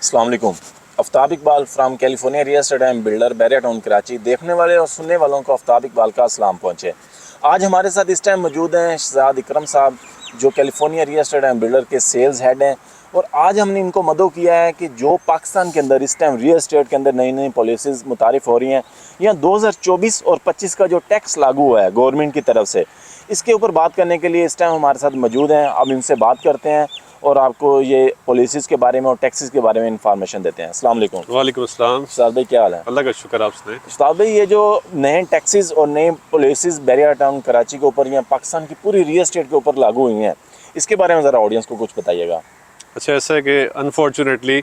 अस्सलाम वालेकुम। Aftab Iqbal from California real estate and builder Bahria Town Karachi. देखने वाले और सुनने वालों को आफ्ताब इकबाल का अस्सलाम पहुँचे। आज हमारे साथ इस टाइम मौजूद हैं शहजाद इकरम साहब, जो California real estate and builder के सेल्स हेड हैं। और आज हमने इनको मदऊ किया है कि जो पाकिस्तान के अंदर इस टाइम रियल एस्टेट के अंदर नई नई पॉलिसीज़ मुतारिफ हो रही हैं, या 2024 और 25 का जो टैक्स लागू हुआ है गवर्नमेंट की तरफ से, इसके ऊपर बात करने के लिए इस टाइम हमारे साथ मौजूद हैं। अब इनसे बात करते हैं और आपको ये पॉलिसीज़ के बारे में और टैक्सेस के बारे में इंफॉर्मेशन देते हैं। अस्सलाम वालेकुम। वालेकुम अस्सलाम। उस्ताद भाई क्या हाल है? अल्लाह का शुक्र। आप सुनाएं। उस्ताद भाई, ये जो नए टैक्सेस और नए पॉलिसीज़ बैरिया टाउन कराची के ऊपर या पाकिस्तान की पूरी रियल एस्टेट के ऊपर लागू हुई हैं, इसके बारे में ज़रा ऑडियंस को कुछ बताइएगा। अच्छा, ऐसा है कि अनफॉर्चुनेटली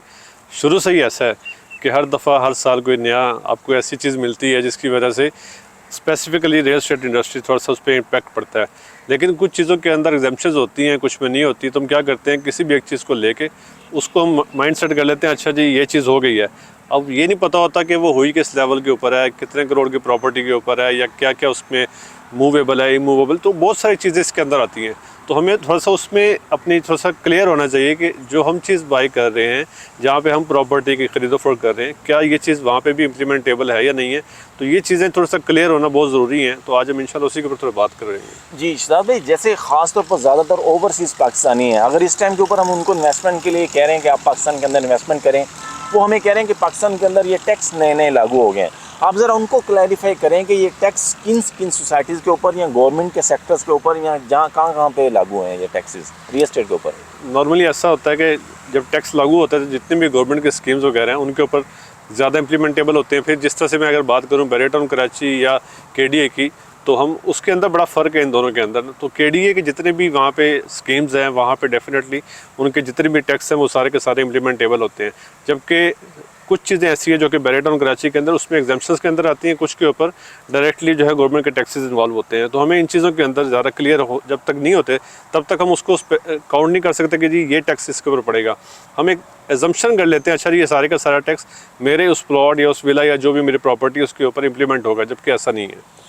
शुरू से ही ऐसा है कि हर दफ़ा हर साल कोई नया आपको ऐसी चीज़ मिलती है जिसकी वजह से स्पेसिफिकली रियल एस्टेट इंडस्ट्री थोड़ा सा उस पर इम्पैक्ट पड़ता है। लेकिन कुछ चीज़ों के अंदर एग्जम्पशंस होती हैं, कुछ में नहीं होती। तो हम क्या करते हैं, किसी भी एक चीज़ को लेके उसको हम माइंड सेट कर लेते हैं, अच्छा जी ये चीज़ हो गई है। अब ये नहीं पता होता कि वो हुई किस लेवल के ऊपर है, कितने करोड़ की प्रॉपर्टी के ऊपर है, या क्या क्या उसमें मूवेबल है, इमूवेबल, तो बहुत सारी चीज़ें इसके अंदर आती हैं। तो हमें थोड़ा सा उसमें अपनी थोड़ा सा क्लियर होना चाहिए कि जो हम चीज़ बाई कर रहे हैं, जहाँ पे हम प्रॉपर्टी की खरीदो फरोख्त कर रहे हैं, क्या ये चीज़ वहाँ पे भी इम्प्लीमेंटेबल है या नहीं है। तो ये चीज़ें थोड़ा सा क्लियर होना बहुत ज़रूरी है। तो आज हम इंशाल्लाह उसी के ऊपर थोड़ा बात कर रहे हैं। जी शहजाद भाई, जैसे ख़ास तौर पर ज़्यादातर ओवरसीज़ पाकिस्तानी हैं, अगर इस टाइम के ऊपर हम उनको इन्वेस्टमेंट के लिए कह रहे हैं कि आप पाकिस्तान के अंदर इन्वेस्टमेंट करें, वो हमें कह रहे हैं कि पाकिस्तान के अंदर ये टैक्स नए नए लागू हो गए हैं। आप ज़रा उनको क्लैरिफाई करें कि ये टैक्स किन किन सोसाइटीज़ के ऊपर या गवर्नमेंट के सेक्टर्स के ऊपर या जहाँ कहाँ पे लागू हैं ये टैक्सेस रियल एस्टेट के ऊपर। नॉर्मली ऐसा होता है कि जब टैक्स लागू होता है तो जितने भी गवर्नमेंट के स्कीम्स वगैरह हैं उनके ऊपर ज़्यादा इम्प्लीमेंटेबल होते हैं। फिर जिस तरह से मैं अगर बात करूँ बैरिया टाउन कराची या KDA की, तो हम उसके अंदर बड़ा फ़र्क है इन दोनों के अंदर। तो KDA के जितने भी वहाँ पे स्कीम्स हैं, वहाँ पे डेफिनेटली उनके जितने भी टैक्स हैं वो सारे के सारे इम्प्लीमेंटेबल होते हैं। जबकि कुछ चीज़ें ऐसी है जो कि बैरिया टाउन कराची के अंदर उसमें एग्जाम्पशंस के अंदर आती हैं, कुछ के ऊपर डायरेक्टली जो है गवर्नमेंट के टैक्सेस इन्वॉल्व होते हैं। तो हमें इन चीज़ों के अंदर ज़्यादा क्लियर हो जब तक नहीं होते तब तक हम उसको काउंट नहीं कर सकते कि जी ये टैक्स इसके ऊपर पड़ेगा। हम एक एजम्पशन कर लेते हैं, अच्छा ये सारे का सारा टैक्स मेरे उस प्लॉट या उस विला या जो भी मेरी प्रॉपर्टी उसके ऊपर इम्प्लीमेंट होगा, जबकि ऐसा नहीं है।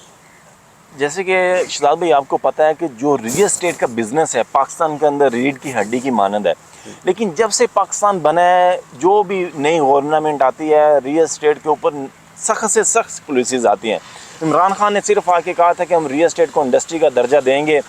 जैसे कि शहजाद भाई, आपको पता है कि जो रियल एस्टेट का बिज़नेस है पाकिस्तान के अंदर रीढ़ की हड्डी की मानद है। लेकिन जब से पाकिस्तान बना है, जो भी नई गवर्नमेंट आती है, रियल एस्टेट के ऊपर सख्त से सख्त पॉलिसीज़ आती हैं। इमरान खान ने सिर्फ आके कहा था कि हम रियल एस्टेट को इंडस्ट्री का दर्जा देंगे,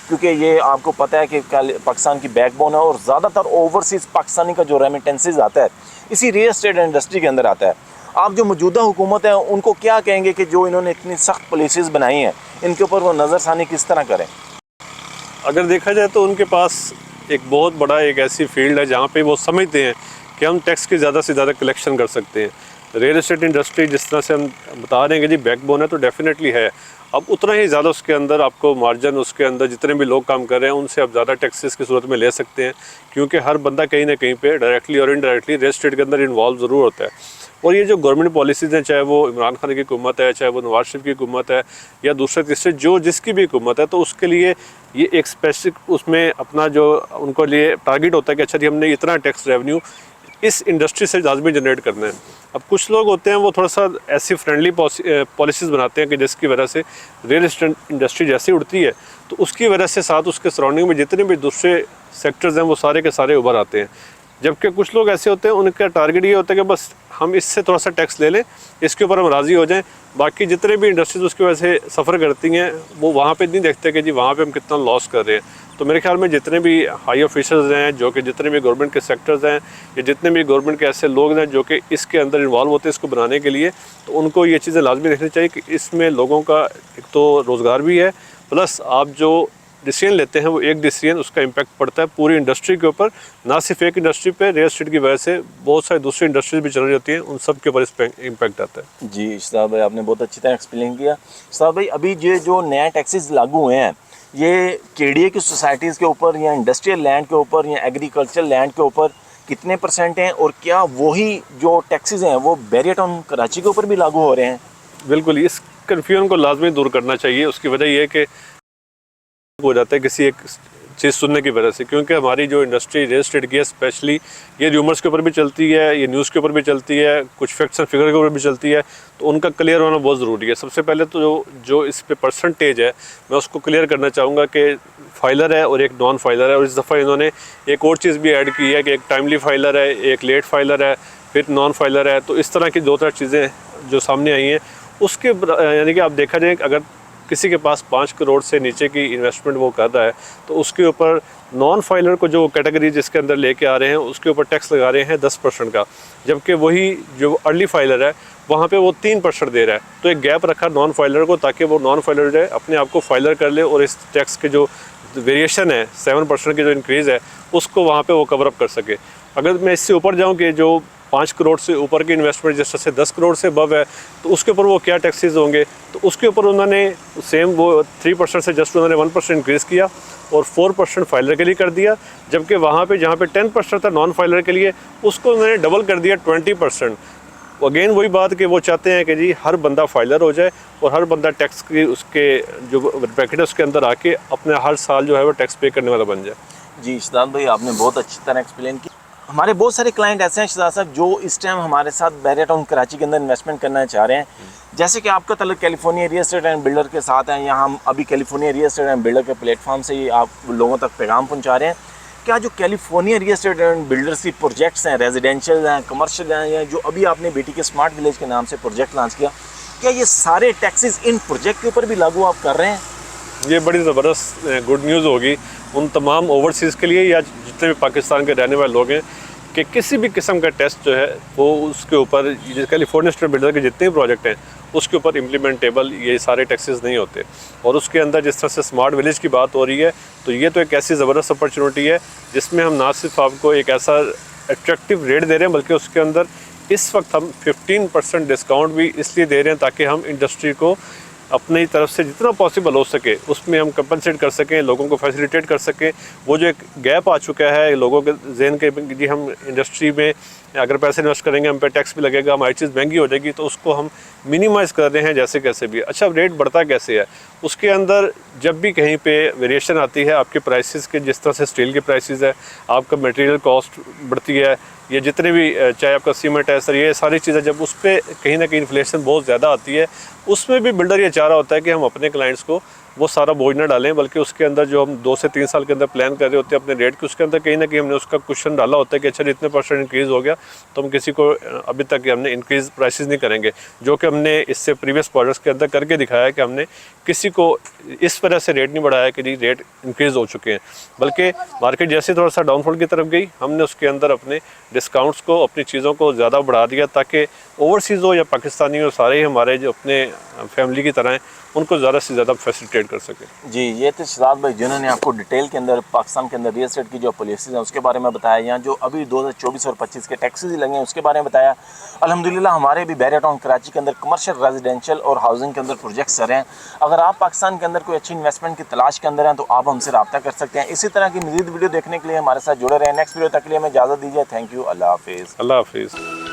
क्योंकि ये आपको पता है कि पाकिस्तान की बैकबोन है और ज़्यादातर ओवरसीज़ पाकिस्तानी का जो रेमिटेंसेस आता है इसी रियल एस्टेट इंडस्ट्री के अंदर आता है। आप जो मौजूदा हुकूमत है उनको क्या कहेंगे कि जो इन्होंने इतनी सख्त पॉलिसीज़ बनाई हैं, इनके ऊपर वो नज़रसानी किस तरह करें? अगर देखा जाए तो उनके पास एक बहुत बड़ा एक ऐसी फील्ड है जहाँ पे वो समझते हैं कि हम टैक्स की ज़्यादा से ज़्यादा कलेक्शन कर सकते हैं। रियल एस्टेट इंडस्ट्री जिस तरह से हम बता रहे हैं कि जी बैकबोन है, तो डेफिनेटली है। अब उतना ही ज़्यादा उसके अंदर आपको मार्जिन, उसके अंदर जितने भी लोग काम कर रहे हैं उनसे आप ज़्यादा टैक्सेस की सूरत में ले सकते हैं, क्योंकि हर बंदा कहीं ना कहीं पे डायरेक्टली और इनडायरेक्टली रियल एस्टेट के अंदर इन्वॉल्व ज़रूर होता है। और ये जो गवर्नमेंट पॉलिसीज़ हैं, चाहे वो इमरान खान की हुकूमत है, चाहे वो नवाज शरीफ की हुकूमत है, या दूसरे तीसरे जो जिसकी भी हुकूमत है, तो उसके लिए ये एक स्पेसिफिक उसमें अपना जो उनको लिए टारगेट होता है कि अच्छा जी हमने इतना टैक्स रेवेन्यू इस इंडस्ट्री से लाजमी जनरेट करना है। अब कुछ लोग होते हैं वो थोड़ा सा ऐसी फ्रेंडली पॉलिसीज़ बनाते हैं कि जिसकी वजह से रियल एस्टेट इंडस्ट्री जैसी उड़ती है तो उसकी वजह से साथ उसके सराउंडिंग में जितने भी दूसरे सेक्टर्स हैं वो सारे के सारे उभर आते हैं। जबकि कुछ लोग ऐसे होते हैं उनका टारगेट ये होता है कि बस हम इससे थोड़ा सा टैक्स ले लें, इसके ऊपर हम राज़ी हो जाएं, बाकी जितने भी इंडस्ट्रीज उसकी वजह से सफ़र करती हैं वो वहाँ पे नहीं देखते कि जी वहाँ पे हम कितना लॉस कर रहे हैं। तो मेरे ख्याल में जितने भी हाई ऑफिसर्स हैं, जो कि जितने भी गवर्नमेंट के सेक्टर्स हैं, या जितने भी गवर्नमेंट के ऐसे लोग हैं जो कि इसके अंदर इन्वॉल्व होते हैं इसको बनाने के लिए, तो उनको ये चीज़ें लाजमी देखनी चाहिए कि इसमें लोगों का एक तो रोज़गार भी है, प्लस आप जो डिसीजन लेते हैं वो एक डिसीजन उसका इम्पैक्ट पड़ता है पूरी इंडस्ट्री के ऊपर, ना सिर्फ एक इंडस्ट्री पे। रियल एस्टेट की वजह से बहुत सारी दूसरी इंडस्ट्रीज भी चल रही होती हैं, उन सब के ऊपर इस पर इम्पैक्ट आता है। जी शहजाद भाई, आपने बहुत अच्छी तरह एक्सप्लेन किया। शहजाद भाई, अभी ये जो नया टैक्सेस लागू हुए हैं, ये KDA की सोसाइटीज़ के ऊपर या इंडस्ट्रियल लैंड के ऊपर या एग्रीकल्चर लैंड के ऊपर कितने % हैं, और क्या वही जो टैक्सेस हैं वो बैरिया टाउन कराची के ऊपर भी लागू हो रहे हैं? बिल्कुल, इस कन्फ्यूजन को लाजमी दूर करना चाहिए। उसकी वजह ये है कि हो जाता है किसी एक चीज़ सुनने की वजह से, क्योंकि हमारी जो इंडस्ट्री रियल एस्टेट की है स्पेशली, ये र्यूमर्स के ऊपर भी चलती है, ये न्यूज़ के ऊपर भी चलती है, कुछ फैक्ट्स एंड फिगर के ऊपर भी चलती है, तो उनका क्लियर होना बहुत ज़रूरी है। सबसे पहले तो जो इस पे परसेंटेज है मैं उसको क्लियर करना चाहूँगा कि फाइलर है और एक नॉन फाइलर है, और इस दफ़ा इन्होंने एक और चीज़ भी ऐड की है कि एक टाइमली फाइलर है, एक लेट फाइलर है, फिर नॉन फाइलर है। तो इस तरह की 2-3 चीज़ें जो सामने आई हैं उसके यानी कि आप देखा जाए अगर किसी के पास 5 करोड़ से नीचे की इन्वेस्टमेंट वो कर रहा है तो उसके ऊपर नॉन फाइलर को जो कैटेगरी जिसके अंदर लेके आ रहे हैं उसके ऊपर टैक्स लगा रहे हैं 10% का, जबकि वही जो अर्ली फाइलर है वहाँ पे वो 3% दे रहा है। तो एक गैप रखा नॉन फाइलर को, ताकि वो नॉन फाइलर जो है अपने आप को फाइलर कर ले और इस टैक्स के जो वेरिएशन है 7% की जो इंक्रीज़ है उसको वहाँ पे वो कवर अप कर सके। अगर मैं इससे ऊपर जाऊँ कि जो 5 करोड़ से ऊपर की इन्वेस्टमेंट जिस तरह से 10 करोड़ से अबव है तो उसके ऊपर वो क्या टैक्सेस होंगे, तो उसके ऊपर उन्होंने सेम वो 3% से जस्ट उन्होंने 1% इंक्रीज़ किया और 4% फाइलर के लिए कर दिया, जबकि वहाँ पे जहाँ पे 10% था नॉन फाइलर के लिए उसको उन्होंने डबल कर दिया 20%। अगेन वही बात कि वो चाहते हैं कि जी हर बंदा फाइलर हो जाए और हर बंदा टैक्स की उसके जो ब्रैकेट है उसके अंदर आके अपने हर साल जो है वो टैक्स पे करने वाला बन जाए। जी शहजाद भाई, आपने बहुत अच्छी तरह एक्सप्लेन की। हमारे बहुत सारे क्लाइंट ऐसे हैं शहजाद साहब जो इस टाइम हमारे साथ बैरिया टाउन कराची के अंदर इन्वेस्टमेंट करना चाह रहे हैं। जैसे कि आपका तल्लुक California real estate and builder के साथ है, यहाँ हम अभी California real estate and builder के प्लेटफॉर्म से ही आप लोगों तक पैगाम पहुँचा रहे हैं। क्या जो California real estate and builders की प्रोजेक्ट्स हैं, रेजिडेंशियल हैं, कमर्शियल हैं, या जो अभी आपने बेटी के स्मार्ट विलेज के नाम से प्रोजेक्ट लॉन्च किया, क्या ये सारे टैक्सेस इन प्रोजेक्ट के ऊपर भी लागू आप कर रहे हैं? ये बड़ी ज़बरदस्त गुड न्यूज़ होगी उन तमाम ओवरसीज़ के लिए या जितने भी पाकिस्तान के रहने वाले लोग हैं कि किसी भी किस्म का टेस्ट जो है वो उसके ऊपर कैलिफोर्निया स्टेट बिल्डर के जितने भी प्रोजेक्ट हैं उसके ऊपर इम्प्लीमेंटेबल ये सारे टैक्सेस नहीं होते। और उसके अंदर जिस तरह से स्मार्ट विलेज की बात हो रही है तो ये तो एक ऐसी ज़बरदस्त अपॉर्चुनिटी है जिसमें हम ना सिर्फ आपको एक ऐसा अट्रैक्टिव रेट दे रहे हैं बल्कि उसके अंदर इस वक्त हम 15% डिस्काउंट भी इसलिए दे रहे हैं ताकि हम इंडस्ट्री को अपनी तरफ से जितना पॉसिबल हो सके उसमें हम कंपनसेट कर सकें, लोगों को फैसिलिटेट कर सकें। वो जो एक गैप आ चुका है लोगों के जहन के जी हम इंडस्ट्री में अगर पैसे इन्वेस्ट करेंगे हम पे टैक्स भी लगेगा, हमारी चीज़ महंगी हो जाएगी, तो उसको हम मिनिमाइज़ कर रहे हैं जैसे कैसे भी। अच्छा, रेट बढ़ता कैसे है उसके अंदर जब भी कहीं पे वेरिएशन आती है आपके प्राइसेस के, जिस तरह से स्टील के प्राइसेस है, आपका मटेरियल कॉस्ट बढ़ती है, ये जितने भी चाहे आपका सीमेंट है सर, ये सारी चीज़ें जब उस पर कहीं ना कहीं इन्फ्लेशन बहुत ज़्यादा आती है उसमें भी बिल्डर ये चाह रहा होता है कि हम अपने क्लाइंट्स को वो सारा बोझ न डालें, बल्कि उसके अंदर जो हम 2 से 3 साल के अंदर प्लान कर रहे होते हैं अपने रेट के, उसके अंदर कहीं ना कहीं हमने उसका क्वेश्चन डाला होता है कि अच्छा इतने % इंक्रीज़ हो गया तो हम किसी को अभी तक हमने इंक्रीज़ प्राइसेस नहीं करेंगे, जो कि हमने इससे प्रीवियस प्रोजेक्ट्स के अंदर करके दिखाया है कि हमने किसी को इस वजह से रेट नहीं बढ़ाया कि जी रेट इंक्रीज़ हो चुके हैं, बल्कि मार्केट जैसे थोड़ा सा डाउनफॉल की तरफ गई हमने उसके अंदर अपने डिस्काउंट्स को, अपनी चीज़ों को ज़्यादा बढ़ा दिया ताकि ओवरसीज़ हो या पाकिस्तानी हो, सारे ही हमारे जो अपने फैमिली की तरह हैं उनको ज़्यादा से ज़्यादा फैसिलिटेट कर सकें। जी, ये थे शहजाद भाई जिन्होंने आपको डिटेल के अंदर पाकिस्तान के अंदर रियल एस्टेट की जो पॉलिसीज़ हैं उसके बारे में बताया, या जो अभी 2024 और 25 के टैक्सेस लगे हैं उसके बारे में बताया। अल्हम्दुलिल्लाह हमारे भी बैरिया टाउन कराची के अंदर कमर्शियल, रेजिडेंशियल और हाउसिंग के अंदर प्रोजेक्ट्स चल रहे हैं। अगर आप पाकिस्तान के अंदर कोई अच्छी इन्वेस्टमेंट की तलाश के अंदर हैं तो आप हमसे रब्ता कर सकते हैं। इसी तरह की मज़ीद वीडियो देखने के लिए हमारे साथ जुड़े रहें। नेक्स्ट वीडियो तक के लिए हमें इजाज़त दीजिए। Thank you. अल्लाह हाफिज़। अल्लाह हाफिज़।